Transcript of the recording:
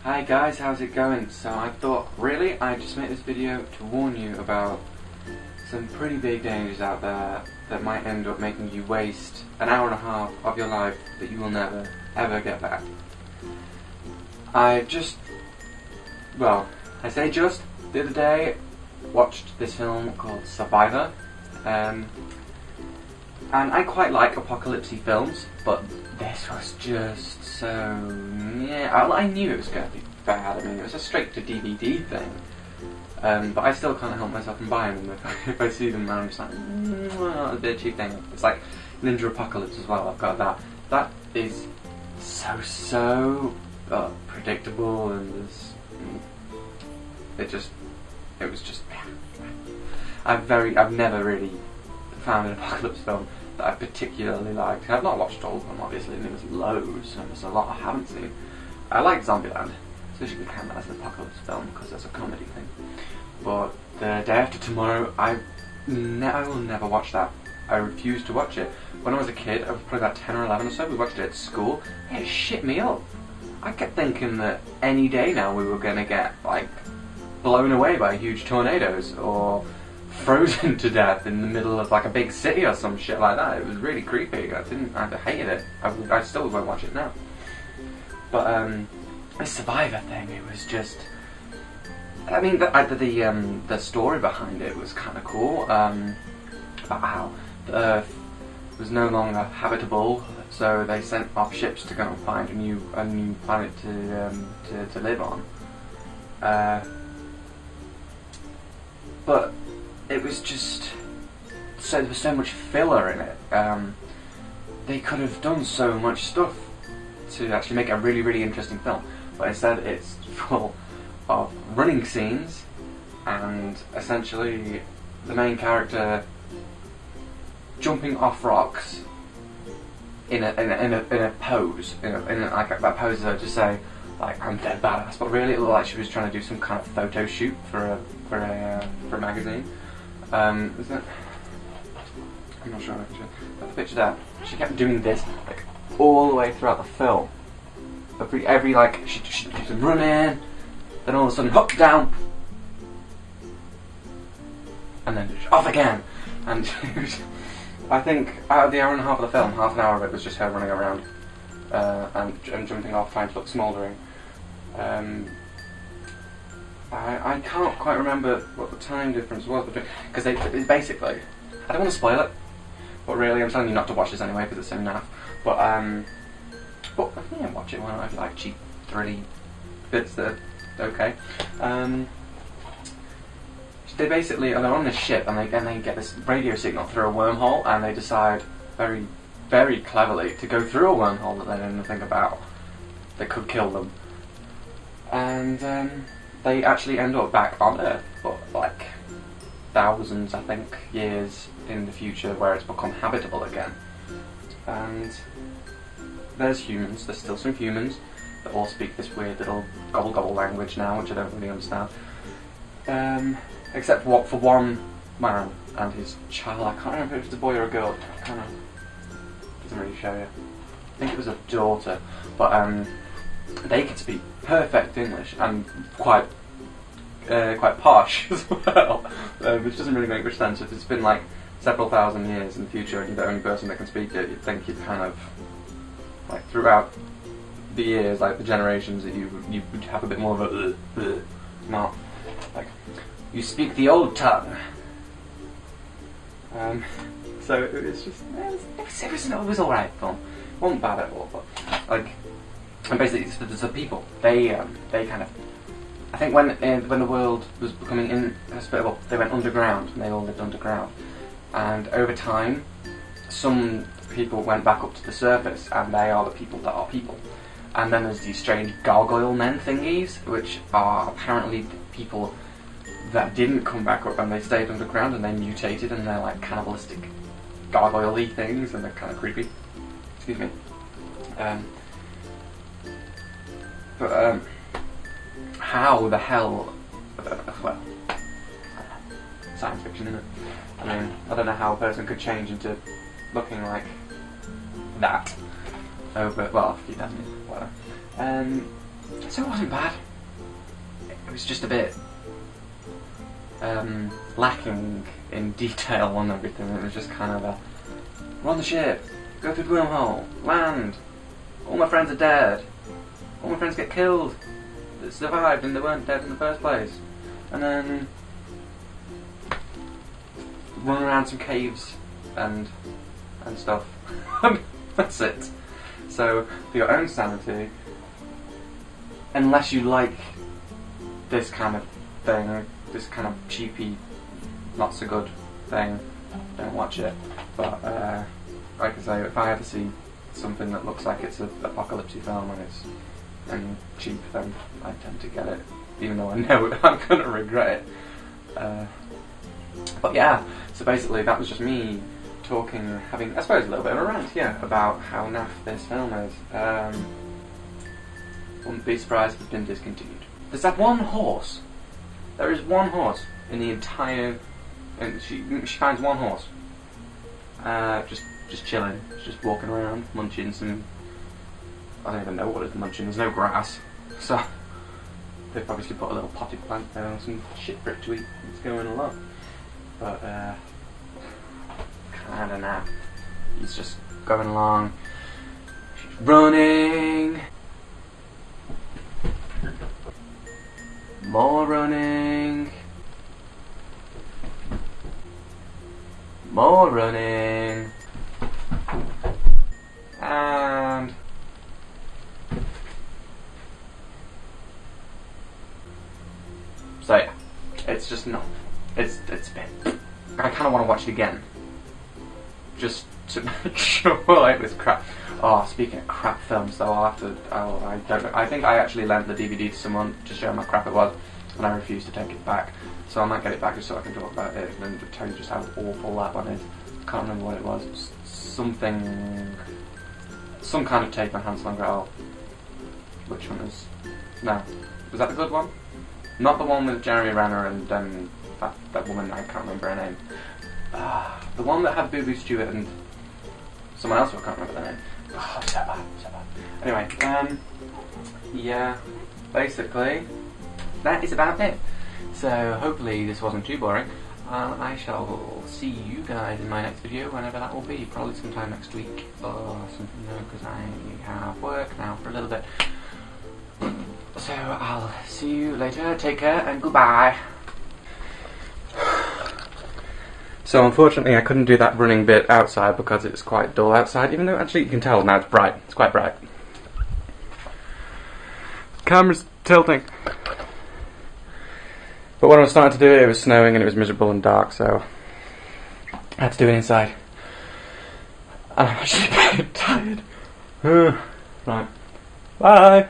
Hi guys, how's it going? So I thought, really, I'd just make this video to warn you about some pretty big dangers out there that might end up making you waste an hour and a half of your life that you will never, ever get back. I say just, the other day, watched this film called Survivor, and I quite like apocalypse films, but this was just so, yeah, I knew it was going to be bad. I mean, it was a straight to DVD thing, but I still can't help myself from buying them if I see them, and I'm just like, a bit of cheap thing. It's like Ninja Apocalypse as well, I've got that. That is so predictable, and it was just, I've never really found an apocalypse film that I particularly liked. I've not watched all of them, obviously, and there's loads, and there's a lot I haven't seen. I like Zombieland, so you can count that as an apocalypse film because it's a comedy thing. But The Day After Tomorrow, I will never watch that. I refuse to watch it. When I was a kid, I was probably about 10 or 11 or so, we watched it at school. It shit me up. I kept thinking that any day now we were going to get, like, blown away by huge tornadoes, or frozen to death in the middle of like a big city or some shit like that. It was really creepy. I hated it. I still won't watch it now. But the Survivor thing, it was just, I mean, the story behind it was kind of cool. About how the Earth was no longer habitable, so they sent off ships to go and find a new planet to live on. But it was just, so there was so much filler in it. They could have done so much stuff to actually make a really, really interesting film, but instead it's full of running scenes and essentially the main character jumping off rocks in a pose, like a pose that to say, like, I'm dead badass, but really it looked like she was trying to do some kind of photo shoot for a magazine. Is that? I'm not sure. That's the picture there. She kept doing this like all the way throughout the film. Every like she keeps running, then all of a sudden hop down, and then off again. And I think out of the hour and a half of the film, half an hour of it was just her running around and jumping off, trying to look smouldering. I can't quite remember what the time difference was between, because they basically, I don't want to spoil it, but really I'm telling you not to watch this anyway because it's so naff. But yeah, watch it. Why not? If you like cheap, thrilly bits that are okay. They basically, they're on this ship and they get this radio signal through a wormhole, and they decide very, very cleverly to go through a wormhole that they didn't even think about that could kill them. And they actually end up back on Earth, but like thousands, I think, years in the future, where it's become habitable again. And there's humans, there's still some humans that all speak this weird little gobble language now, which I don't really understand. Except for one man and his child. I can't remember if it's a boy or a girl. It kind of doesn't really show you. I think it was a daughter, but they could speak perfect English and quite posh as well, which doesn't really make much sense. If it's been like several thousand years in the future and you're the only person that can speak it, you'd think you'd kind of, like, throughout the years, like the generations, that you would have a bit more of a not like you speak the old tongue. So it was just it was alright film. It wasn't bad at all, but like, and basically it's the people. They kind of, I think when the world was becoming inhospitable, they went underground and they all lived underground. And over time, some people went back up to the surface, and they are the people that are people. And then there's these strange gargoyle men thingies, which are apparently the people that didn't come back up and they stayed underground and they mutated, and they're like cannibalistic gargoyle-y things, and they're kind of creepy. Excuse me. But how the hell? Well, science fiction, isn't it? I mean, I don't know how a person could change into looking like that over, well, a few thousand years, whatever. So it wasn't bad. It was just a bit lacking in detail on everything. It was just kind of a, we're on the ship, go through the wormhole, land, all my friends are dead, all my friends get killed, they survived and they weren't dead in the first place, and then run around some caves and stuff. That's it. So for your own sanity, unless you like this kind of thing, this kind of cheapy, not so good thing, don't watch it. But like I say, if I ever see something that looks like it's an apocalypse film and cheap, then I tend to get it, even though I know I'm gonna regret it. But yeah, so basically that was just me talking, having I suppose a little bit of a rant, yeah, about how naff this film is. Wouldn't be surprised if it's been discontinued. There's that one horse. There is one horse in the entire. And she finds one horse. Just chilling. It's just walking around, munching some. I don't even know what it's munching. There's no grass, so they've obviously put a little potted plant there and some shit for it to eat. It's going along, but kind of naff. He's just going along. She's running. More running. More running. And so yeah, it's just not. It's a bit. I kind of want to watch it again, just to make sure like this crap. Oh, speaking of crap films, though, I don't know. I think I actually lent the DVD to someone to show how crap it was, and I refused to take it back. So I might get it back just so I can talk about it and tell you just how awful that one is. I can't remember what it was. It was some kind of take on Hansel and Gretel. Which one is? No, was that the good one? Not the one with Jeremy Renner and that woman. I can't remember her name. The one that had Boo Stewart and someone else who I can't remember their name. Oh, so bad, so bad. Anyway, yeah, basically, that is about it. So, hopefully this wasn't too boring. I shall see you guys in my next video, whenever that will be. Probably sometime next week or something, because I have work now for a little bit. So, I'll see you later. Take care, and goodbye. So unfortunately I couldn't do that running bit outside because it's quite dull outside, even though actually you can tell now it's bright. It's quite bright. Camera's tilting. But when I was starting to do it, it was snowing and it was miserable and dark, so I had to do it inside. And I'm actually a bit tired. Right. Bye!